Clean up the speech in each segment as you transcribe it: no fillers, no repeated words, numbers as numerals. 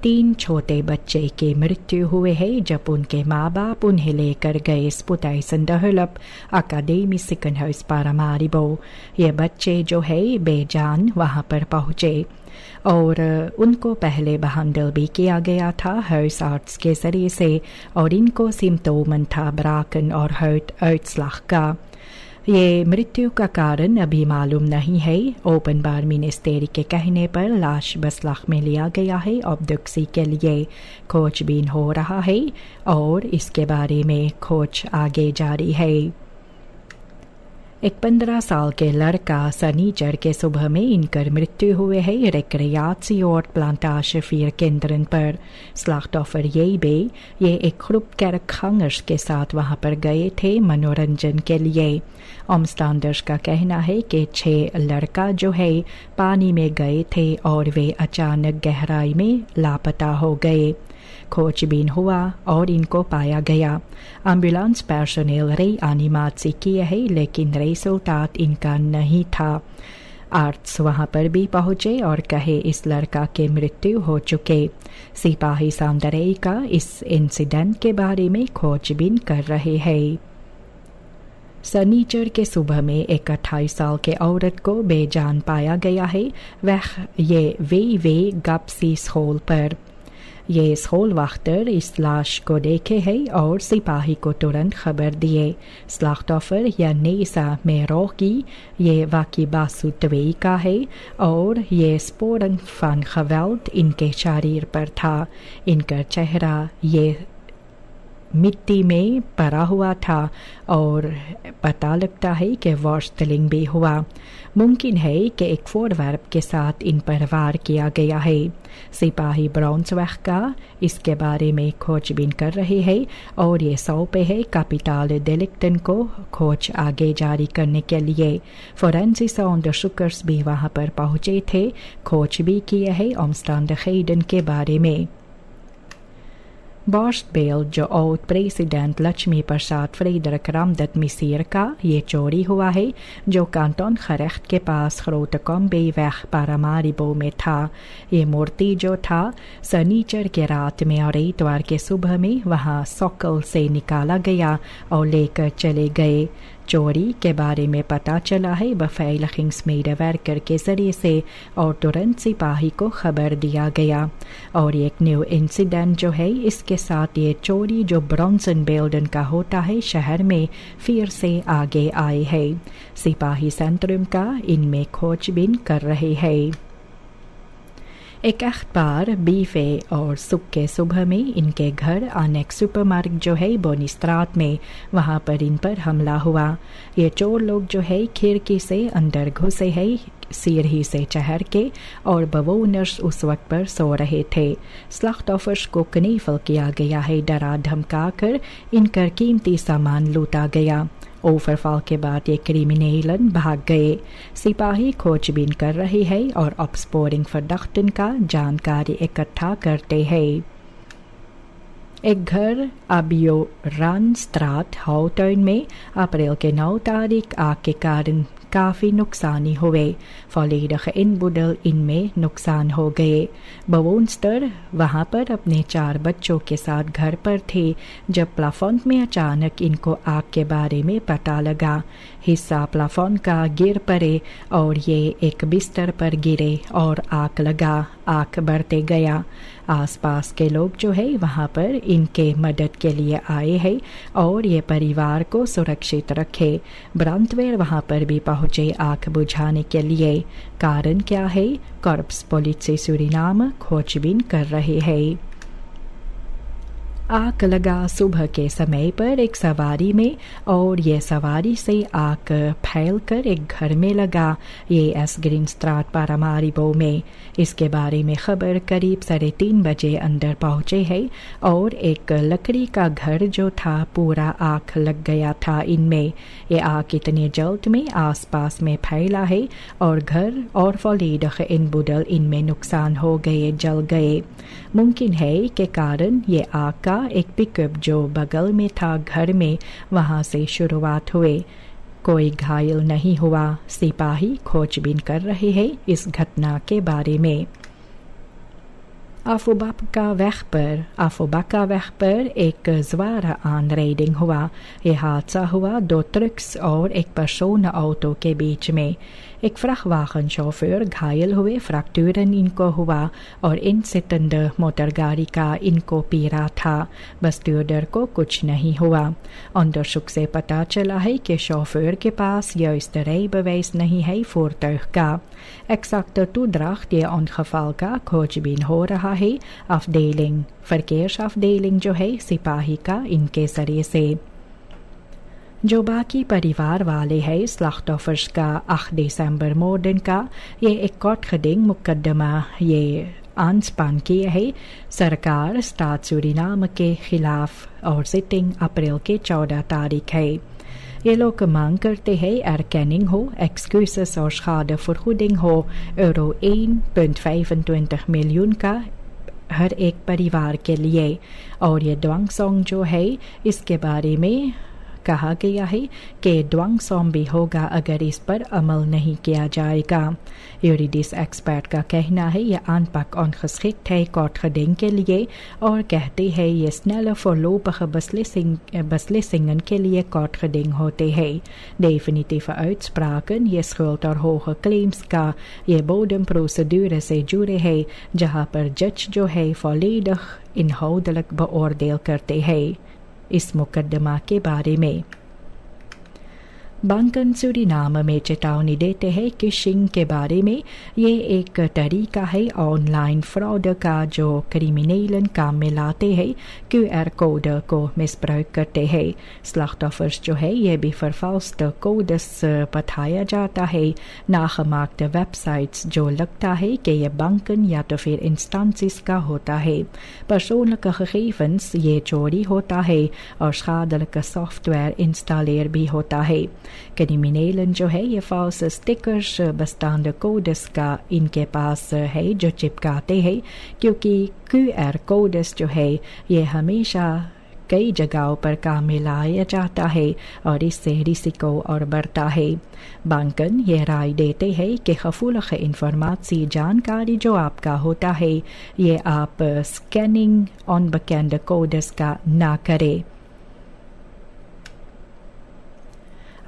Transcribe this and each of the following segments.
3 छोटे बच्चे की मृत्यु हुए है जब उनके माँ बाप उन्हें लेकर गए Spoedeisende Hulp Academische Ziekenhuis Paramaribo। ये बच्चे जो है बेजान वहाँ पर पहुँचे और उनको पहले behandel भी किया गया था huisarts के जरिए से और इनको सिम्टोमन था braken और huiduitslag का। ये मृत्यु का कारण अभी मालूम नहीं है। ओपनबार मिनिस्ट्री के कहने पर लाश बसलाख में लिया गया है ऑब्डक्सी के लिए खोजबीन हो रहा है और इसके बारे में खोज आगे जारी है। एक 15 साल के लड़का शनिचर के सुबह में इनकर मृत्यु हुए है recreatie और plantage 4 केंद्रन पर। slachtoffer JB ये एक groepkerkgangers के साथ वहां पर गए थे मनोरंजन के लिए। omstanders का कहना है कि 6 लड़का जो है पानी में गए थे और वे अचानक गहराई में लापता हो गए। खोजबीन हुआ और इनको पाया गया। एम्बुलेंस पर्सोनेल reanimatie किए है लेकिन रिजल्ट इनका नहीं था। आर्ट्स वहां पर भी पहुंचे और कहे इस लड़का के मृत्यु हो चुके। सिपाही सांदरई का इस इंसिडेंट के बारे में खोजबीन कर रहे हैं। शनिचर के सुबह में एक 28 साल के औरत को बेजान पाया गया है ये वे गप्सी स्कूल पर। ये स्कूल वाख्तर इस लाश को देखे है और सिपाही को तुरंत खबर दिए। स्लाख्टॉफर या नेसा मेरोगी ये वाकी बासुतवेई का है और ये स्पोरन फन खवेल्ट इनके शरीर पर था। इनका चेहरा ये मिट्टी में पड़ा हुआ था और पता लगता है कि वॉर्स्टलिंग भी हुआ। मुमकिन है कि एक फोरवर्ब के साथ इन पर वार किया गया है। सिपाही ब्राउन्सवेग का इसके बारे में खोजबीन कर रहे हैं और ये सौंपे है कैपिटल डेलिक्टन को खोज आगे जारी करने के लिए। फोरेंसिक अंडरशुकर्स भी वहां पर पहुंचे थे, खोज भी किए है omstandigheden के बारे में। बॉर्स्टबेल जो ओल्ड प्रेसिडेंट लक्ष्मी प्रसाद फ्रेडरिक रामदत्त मिसिर का ये चोरी हुआ है जो कांटोन खरेख्त के पास Grotekombe-weg पारामारिबो में था। ये मूर्ति जो था शनिचर के रात में और इतवार के सुबह में वहाँ सोकल से निकाला गया और लेकर चले गए। चोरी के बारे में पता चला है beveiligingsmedewerker के जरिए से और तुरंत सिपाही को खबर दिया गया। और एक न्यू इंसिडेंट जो है इसके साथ ये चोरी जो ब्रॉन्सनबेल्डन का होता है शहर में फिर से आगे आए है। सिपाही सेंट्रम का इनमें खोजबीन कर रहे हैं। एक अखबार बीफे और सुख के सुबह में इनके घर अनेक सुपरमार्केट जो है बोनिस्त्रात में वहाँ पर इन पर हमला हुआ। ये चोर लोग जो है खिड़की से अंदर घुसे है सीढ़ी से चढ़ के और बवोनर्स उस वक्त पर सो रहे थे। स्लाख्टॉफर्स को कनीफल किया गया है, डरा धमका कर इनकर कीमती सामान लूटा गया। ओवरफॉल के बाद ये क्रिमिनलन भाग गए। सिपाही खोजबीन कर रहे हैं और ऑप्सपोरिंग फर्डक्टन का जानकारी इकट्ठा करते हैं। एक घर अबियोरानस्ट्रात हाउटर्न में अप्रैल के 9 तारीख आग के कारण काफ़ी नुकसानी हुए। volledige inboedel इनमें नुकसान हो गए। बवोनस्टर वहाँ पर अपने 4 बच्चों के साथ घर पर थे जब प्लाफोन में अचानक इनको आग के बारे में पता लगा। हिस्सा प्लाफोन का गिर पड़े और ये एक बिस्तर पर गिरे और आग लगा। आग बढ़ते गया। आसपास के लोग जो है वहाँ पर इनके मदद के लिए आए हैं और ये परिवार को सुरक्षित रखे। ब्रांडवेयर वहाँ पर भी पहुँचे आग बुझाने के लिए। कारण क्या है? कॉर्प्स पोलिटिए सूरीनाम खोजबीन कर रहे हैं। आग लगा सुबह के समय पर एक सवारी में और ये सवारी से आग फैलकर एक घर में लगा। ये एस ग्रीनस्ट्राट पारामारिबो में। इसके बारे में खबर करीब 3:30 बजे अंदर पहुंचे है और एक लकड़ी का घर जो था पूरा आग लग गया था इनमें। ये आग इतने जल्द में आसपास में फैला है और घर और volledige inboedel इनमें नुकसान हो गए, जल गए। मुमकिन है कि कारण ये आग का एक पिकअप जो बगल में था घर में वहां से शुरुआत हुए। कोई घायल नहीं हुआ। सिपाही खोजबीन कर रहे हैं इस घटना के बारे में। Afobaka weg पर एक zware aanrijding हुआ। ये हादसा हुआ 2 ट्रक्स और एक personenauto के बीच में। एक vrachtwagen chauffeur घायल हुए, फ्रैक्चरन इनको हुआ और इनसिटंड मोटरगाड़ी का इनको पीरा था। बस्टूडर को कुछ नहीं हुआ। onderzoek से पता चला है कि chauffeur के पास juiste rijbewijs नहीं है voertuig का। Exacte toedracht ये ongeval का खोजबीन हो रहा है। afdeling verkeersafdeling जो है सिपाही का इनके जरिए से। जो बाकी परिवार वाले हैं slachtoffers का 8 दिसंबर मोर्डन का ये एक कोर्ट geding मुकदमा ये aanspan किए है सरकार स्टात सूरीनाम के खिलाफ और सिटिंग अप्रैल के 14 तारीख है। ये लोग मांग करते हैं erkenning हो, excuses और schadevergoeding हो euro 1.25 मिलियन का हर एक परिवार के लिए। और ये dwangsom जो है इसके बारे में कहा गया है कि dwangsom भी होगा अगर इस पर अमल नहीं किया जाएगा। यूरिडिस एक्सपर्ट का कहना है यह aanpak ongeschikt है कोर्ट geding के लिए और कहते हैं ये snelle voorlopige beslissingen के लिए कोर्ट geding होते हैं। definitieve uitspraken ये schuld और hoge claims का ये bodemprocedure से जुड़े है जहाँ पर जज जो है volledig inhoudelijk beoordeel करते हैं इस मुकदमा के बारे में। बैंकन सूरीनाम में चेतावनी देते हैं कि शिंग के बारे में ये एक तरीका है ऑनलाइन फ्रॉड का जो क्रिमिनलन काम में लाते हैं QR कोड को मिसप्रयोग करते हैं। slachtoffers जो है ये भी vervalste कोड्स बताया जाता है नागemaakte वेबसाइट्स जो लगता है कि ये बैंकन या तो फिर इंस्टेंसेस का होता है। persoonlijke gegevens ये चोरी होता है और schadelijke सॉफ्टवेयर इंस्टॉलेर भी होता है। क्रिमिनलन जो है ये फॉल्स स्टिकर्स बस्तांड कोड्स का इनके पास है जो चिपकाते हैं क्योंकि QR कोड्स जो है ये हमेशा कई जगहों पर काम में लाया जाता है और इससे रिस्को और बढ़ता है। बैंकन ये राय देते हैं कि gevoelige informatie जानकारी जो आपका होता है ये आप स्कैनिंग onbekende कोड्स का ना करें।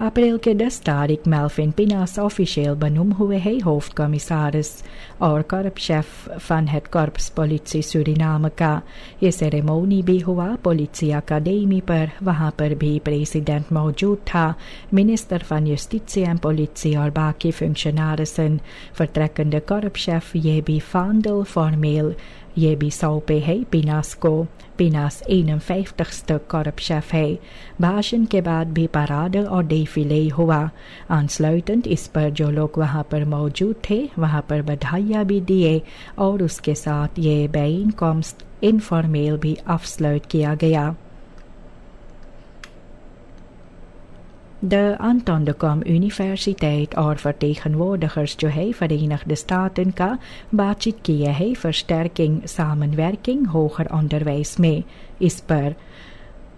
अप्रैल के 10 तारीख मेल्विन पिनास ऑफिशियल बनुम हुए हैं hoofdcommissaris और korpschef van het Korps Politie Suriname का। ये सेरेमोनी भी हुआ politie अकादमी पर, वहाँ पर भी प्रेसिडेंट मौजूद था, minister van Justitie en Politie और बाकी फंक्शनरिसन। vertrekkende korpschef ये भी vaandel formeel ये भी सौंपे है पिनास को। पिनास 51ste korpschef है। भाषण के बाद भी पराड और डेफिले हुआ। aansluitend इस पर जो लोग वहाँ पर मौजूद थे वहाँ पर बधाइयाँ भी दिए और उसके साथ ये bijeenkomst इनफॉर्मेल भी afsluit किया गया। De Anton de Kom Universiteit और vertegenwoordigers जो है Verenigde Staten का बातचीत किए है versterking samenwerking hoger onderwijs में। इस पर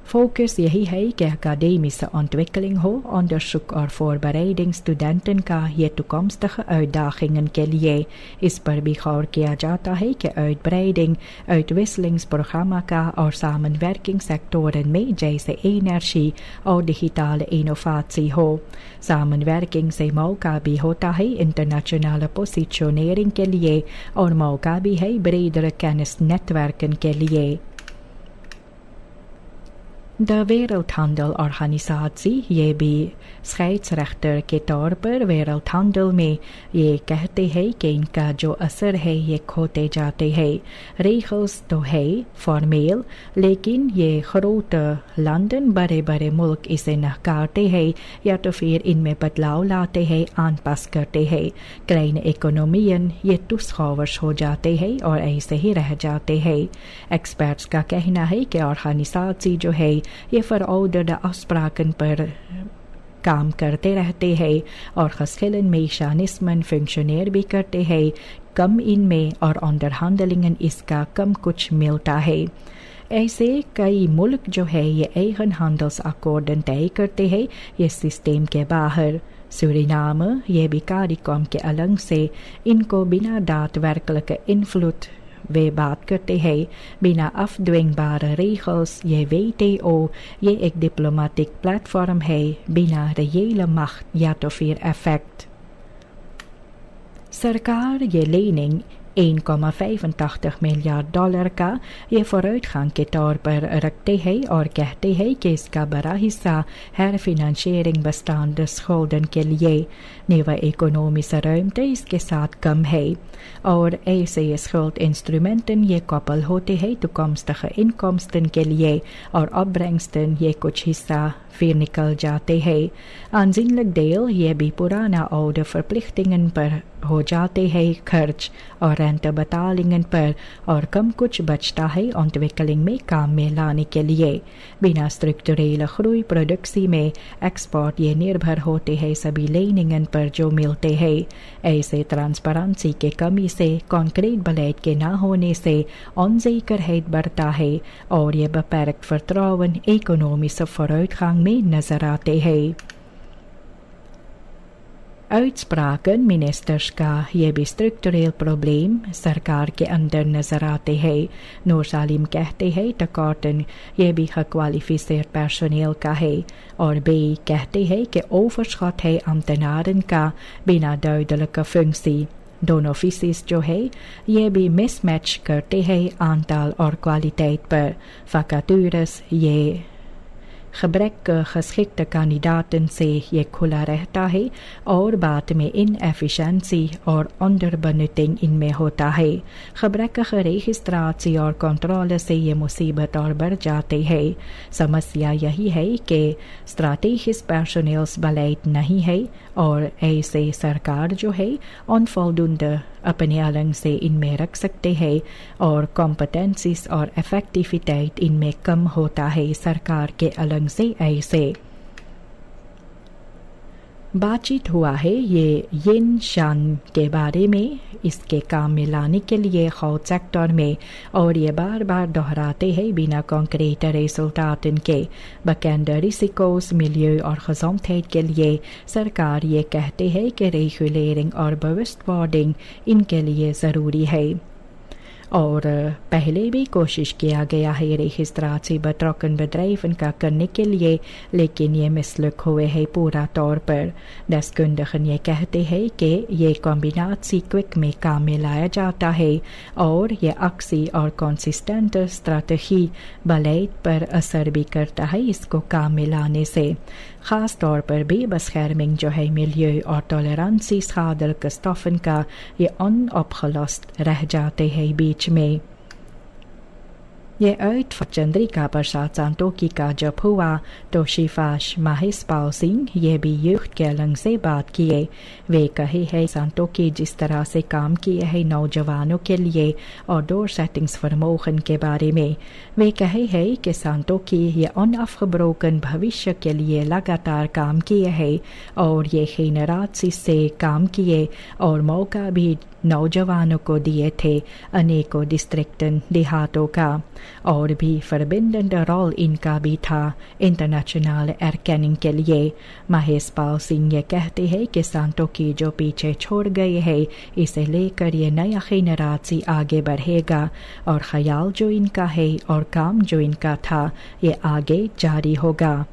फोकस यही है कि academische ontwikkeling हो, onderzoek और voorbereiding studenten का ये toekomstige uitdagingen के लिए। इस पर भी गौर किया जाता है कि uitbreiding uitwisselingsprogramma का और samenwerkingssectoren में जैसे energie और digitale innovatie हो। samenwerking से मौका भी होता है इंटरनेशनल positionering के लिए और मौका भी है bredere kennisnetwerken के लिए। De Wereldhandelorganisatie ये भी scheidsrechter के तौर पर wereldhandel में ये कहते हैं कि इनका जो असर है ये खोते जाते हैं। regels तो है फॉर्मेल लेकिन ये grote landen बड़े बड़े मुल्क इसे नकारते हैं या तो फिर इनमें बदलाव लाते हैं, aanpas करते हैं। kleine economieën ये toeschouwers हो जाते हैं और ऐसे ही रह जाते हैं। एक्सपर्ट्स का कहना है कि ऑर्गेनाइजेशन जो है ये verouderde afspraken पर काम करते रहते हैं और verschillende mechanismen functioneer भी करते हैं। कम इनमें और onderhandelingen इसका कम कुछ मिलता है। ऐसे कई मुल्क जो है ये eigen handelsakkoorden तय करते हैं ये सिस्टम के बाहर। Suriname ये भी CARICOM के अलग से इनको बिना daadwerkelijke invloed वे बात करते हैं बिना afdwingbare regels, ये WTO, ये एक डिप्लोमेटिक प्लेटफॉर्म है बिना reële macht या तो फिर effect. सरकार ये lening $1,85 मिलियन का ये vooruitgang के तौर पर रखते हैं और कहते हैं कि इसका बड़ा हिस्सा herfinanciering bestaande schulden के लिए nieuwe economische ruimte इसके साथ कम है और ऐसे schuldinstrumenten ये koppel होते हैं toekomstige inkomsten के लिए और opbrengsten ये कुछ हिस्सा फिर निकल जाते हैं. Aanzienlijk deel ये भी पुराना oude verplichtingen पर हो जाते हैं खर्च और rentebetalingen पर और कम कुछ बचता है ontwikkeling में काम में लाने के लिए. बिना structurele groei productie में export ये निर्भर होते हैं सभी leningen पर जो मिलते हैं. ऐसे ट्रांसपेरेंसी के कमी से concreet beleid के ना होने से onzekerheid बढ़ता है और ये beperkt vertrouwen economische vooruitgang में नजर आते हैं. Uitspraken ministers का ये भी structureel probleem सरकार के अंदर नजर आते हैं. नूर सालिम कहते हैं tekorten ये भी gekwalificeerd personeel का है और बे कहते हैं कि overschot है ambtenaren का बिना duidelijke functie. दोनों फीसिस जो है ये भी mismatch करते हैं aantal और kwaliteit पर. Vacatures ये gebrek geschikte kandidaten से ये खुला रहता है और बाद में inefficiëntie और onderbenutting इनमें होता है. gebrekkige registratie और कंट्रोल से ये मुसीबत और बढ़ जाते हैं. समस्या यही है कि strategisch personeelsbeleid नहीं है और ऐसे सरकार जो है onvoldoende अपने से इनमें रख सकते हैं और कॉम्पिटेंसीज और इफेक्टिविटी इनमें कम होता है सरकार के अलग से. ऐसे बातचीत हुआ है ये यिन शान के बारे में इसके काम में लाने के लिए खौद सेक्टर में और ये बार बार दोहराते हैं बिना कॉन्क्रीट रिजल्टात के. bekende risico's milieu और gezondheid के लिए सरकार ये कहते हैं कि रेगुलेरिंग और bewustwording इनके लिए ज़रूरी है और पहले भी कोशिश किया गया है registratie betrokken bedrijven का करने के लिए लेकिन ये मिसलुक हुए हैं पूरा तौर पर. deskundigen ये कहते हैं कि ये कॉम्बिनाtie क्विक में काम में लाया जाता है और ये actie और consistente strategie beleid पर असर भी करता है इसको काम में लाने से. खास तौर पर भी bescherming जो है milieu और tolerantie schadelijke stoffen का ये onopgelost रह जाते हैं बीच में. ये uit चंद्रिका प्रसाद संतोखी का जब हुआ तो शिफाश महिषपाल सिंह ये भी यूथ के अलग से बात किए. वे कहे है संतोखी जिस तरह से काम किए है नौजवानों के लिए और डोर सेटिंग्स vermogen के बारे में. वे कहे है कि संतोखी ये onafgebroken भविष्य के लिए लगातार काम किए है और ये generatie से काम किए और मौका भी नौजवानों को दिए थे अनेकों डिस्ट्रिक्टन देहातों का और भी verbindende रोल इनका भी था इंटरनेशनल erkenning के लिए. महेशपाल सिंह ये कहते हैं कि संतोखी जो पीछे छोड़ गए हैं इसे लेकर ये नया generatie आगे बढ़ेगा और ख्याल जो इनका है और काम जो इनका था ये आगे जारी होगा.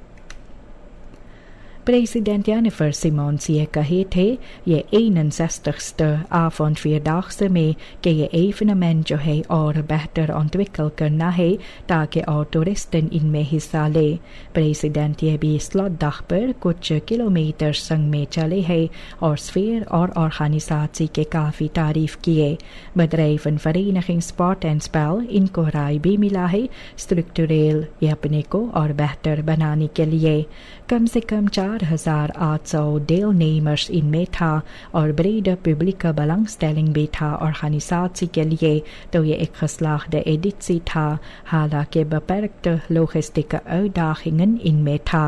President Jennifer Simons ये कहे थे ये 61ste avond vierdaagse में कि ये evenement जो है और बेहतर ontwikkel करना है ताकि और टूरिस्टन इनमें हिस्सा ले. प्रेसिडेंट ये भी slotdag पर कुछ किलोमीटर संग में चले हैं और sfeer और organisatie के काफ़ी तारीफ किए. bedrijven vereniging sport en spel इनको राय भी मिला है स्ट्रक्चरल ये अपने को और बेहतर बनाने के लिए. कम से कम 4,800 deelnemers इनमें था और brede publieke belangstelling भी था organisatie के लिए तो ये एक geslaagde editie था हालांकि beperkte logistieke uitdagingen इनमें था.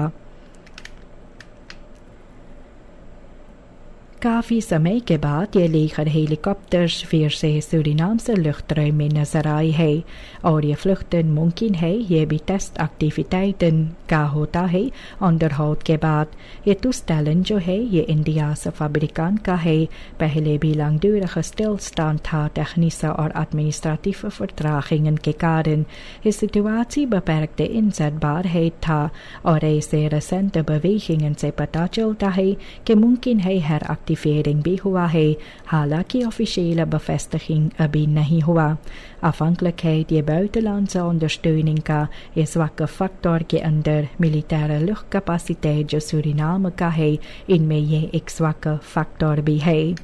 काफ़ी समय के बाद ये लेकर हेलीकॉप्टर्स फिर से सूरीनाम से luchtruim में नजर आई है और ये फ्लुchten मुमकिन है ये भी टेस्ट एक्टिविटीten का होता है onderhoud के बाद ये toestellen जो है ये इंडिया से fabrikant का है पहले भी langdurige stilstand था technische और administratieve vertragingen के कारण ये situatie beperkte inzetbaarheid था और ऐसे recente bewegingen से पता चलता है कि मुमकिन है heractivering भी हुआ है हालांकि officiële bevestiging अभी नहीं हुआ afhankelijkheid je buitenlandse ondersteuning का ये zwakke factor के अंदर militaire luchtcapaciteit जो Suriname का है इनमें ये एक zwakke factor भी है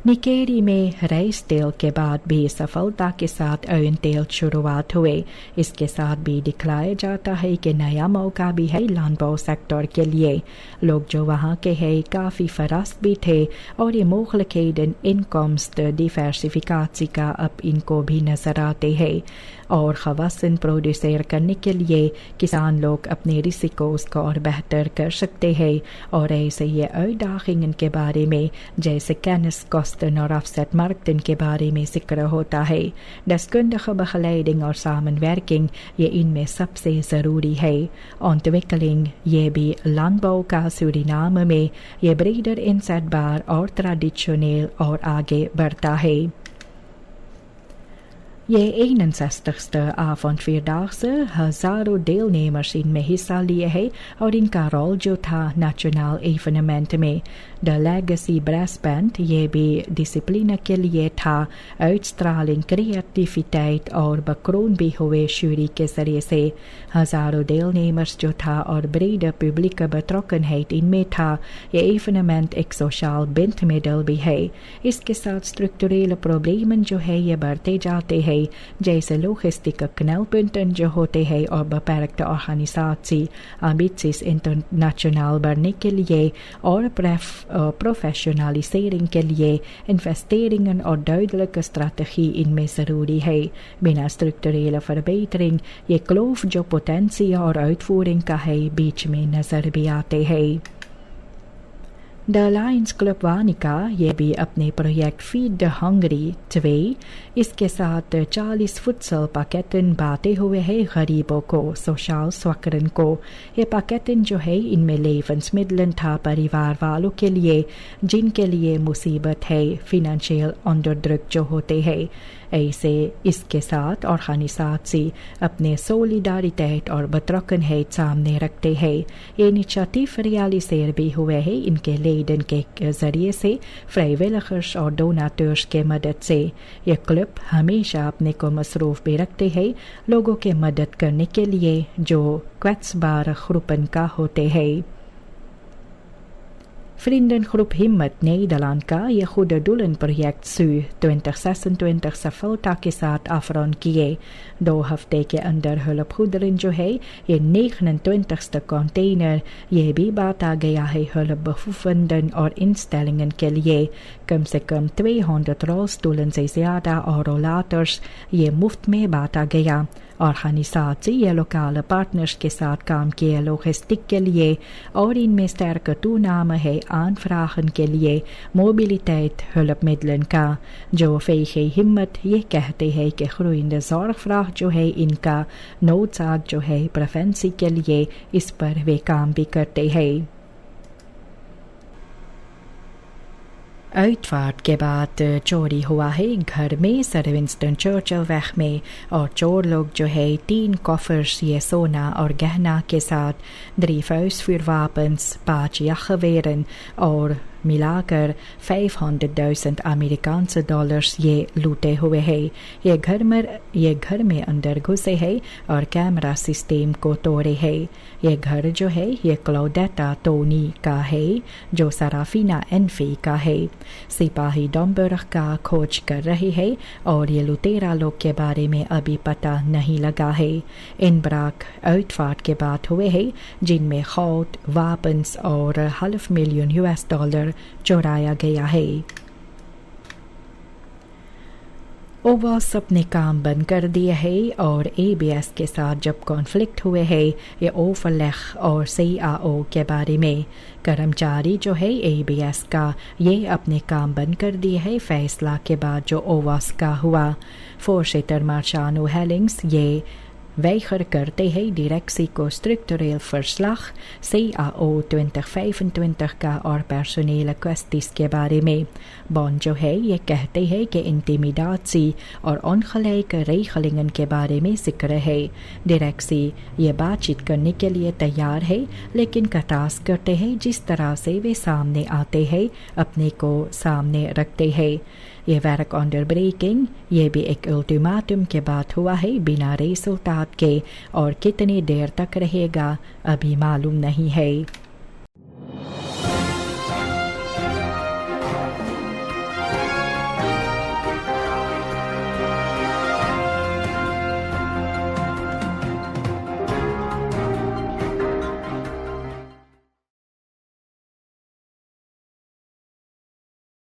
निकेरी में रेस तेल के बाद भी सफलता के साथ ओवन तेल शुरुआत हुए इसके साथ भी दिखलाया जाता है कि नया मौका भी है लैंडबो सेक्टर के लिए लोग जो वहाँ के हैं काफ़ी फरास्त भी थे और ये mogelijkheden inkomsten diversificatie का अब इनको भी नज़र आते हैं और खवासन प्रोड्यूसर करने के लिए किसान लोग अपने रिस्कोस को और बेहतर कर सकते हैं और ऐसे ये uitdagingen के बारे में जैसे kennis kosten और afzetmarkten के बारे में जिक्र होता है deskundige begeleiding और samenwerking ये इनमें सबसे ज़रूरी है ontwikkeling ये भी landbouw का Suriname में ये breder inzetbaar और traditioneel और आगे बढ़ता है ये 61ste avondvierdaagse हजारों deelnemers इनमें हिस्सा लिए हैं और इनका रोल जो था नेशनल इवेंट में द लेगेसी ब्रास बैंड ये भी डिसिप्लिन के लिए था uitstraling creativiteit और बकरोन भी हुए jury के जरिए से हजारों deelnemers जो था और brede publieke betrokkenheid इनमें था ये इवेंट एक सोशल bindmiddel भी है इसके साथ स्ट्रक्चरल प्रॉब्लम जो है ये बढ़ते जाते हैं जैसे logistieke knelpunten जो होते हैं और beperkte organisatie ambities internationaal बढ़ने के लिए और professionalisering के लिए investeringen और duidelijke strategie इनमें ज़रूरी है बिना structurele verbetering ये kloof जो potentie और uitvoering का है बीच में नजर भी आते हैं द लायंस क्लब वानिका ये भी अपने प्रोजेक्ट फीड द हंगरी 2 इसके साथ 40 फुटसल पैकेटन बांटे हुए हैं गरीबों को सोशल स्वाकरन को ये पैकेटन जो है इनमें लेवंसमिddelen था परिवार वालों के लिए जिनके लिए मुसीबत है फिनेंशियल अंडरड्रग जो होते हैं ऐसे इसके साथ organisatie अपने solidariteit और betrokkenheid सामने रखते हैं ये इनिशिएटिव रियलाइजेर भी हुए हैं इनके लेडन के जरिए से vrijwilligers और डोनाटर्स के मदद से ये क्लब हमेशा अपने को मसरूफ भी रखते हैं लोगों के मदद करने के लिए जो kwetsbare groepen का होते हैं Vriendengroep Himmet Nederland का ये goede doelen project SU 2026 सफलता के साथ afrond किए 2 हफ्ते के अंदर hulpgoederen जो है ये 29ste container ये भी बांटा गया है hulpbehoevenden और instellingen के लिए कम से कम 200 rolstoelen से ज़्यादा और rollators ये मुफ्त में बांटा गया organisatie ये lokale partners के साथ काम किए logistiek के लिए और इनमें sterke toename है aanvragen के लिए mobiliteit hulpmiddelen का जो VG Himmet ये कहते हैं कि groeiende zorgvraag जो है इनका noodzaak जो है preventie के लिए इस पर वे काम भी करते हैं uitvaart के बाद चोरी हुआ है घर में सर विंस्टन चर्चिल वैख में और चोर लोग जो है 3 koffers ये सोना और गहना के साथ 3 vuurwapens 5 jachtgeweren और मिलाकर 500,000 अमेरिकानse डॉलर्स ये लूटे हुए हैं ये घर में अंदर घुसे हैं और कैमरा सिस्टम को तोड़े हैं ये घर जो है ये क्लौडेटा टोनी का है जो सराफिना एनफी का है सिपाही डॉम्बर्ग का खोज कर रहे हैं और ये लुटेरा लोग के बारे में अभी पता नहीं लगा है इनब्राक uitvaart के बाद हुए हैं जिनमें goud wapens और $500,000 चोराया गया है ओवास अपने काम बंद कर दिए है और ABS के साथ जब कॉन्फ्लिक्ट हुए है ये ओवरलेग और CAO के बारे में। कर्मचारी जो है ABS का ये अपने काम बंद कर दिए है फैसला के बाद जो ओवास का हुआ। Voorzitter Marciano Hellings ये weiger करते हैं directie को structureel verslag CAO 2025 का और personele kwesties के बारे में। बॉन्ड जो है ये कहते हैं कि इंटिमिडाtie और ongelijke regelingen के बारे में जिक्र है। डायरेक्सी ये बातचीत करने के लिए तैयार है लेकिन कटास करते हैं जिस तरह से वे सामने आते हैं अपने को सामने रखते हैं। ये werk onderbreking ये भी एक अल्टीमेटम के बाद हुआ है बिना रिजल्ट के और कितनी देर तक रहेगा अभी मालूम नहीं है।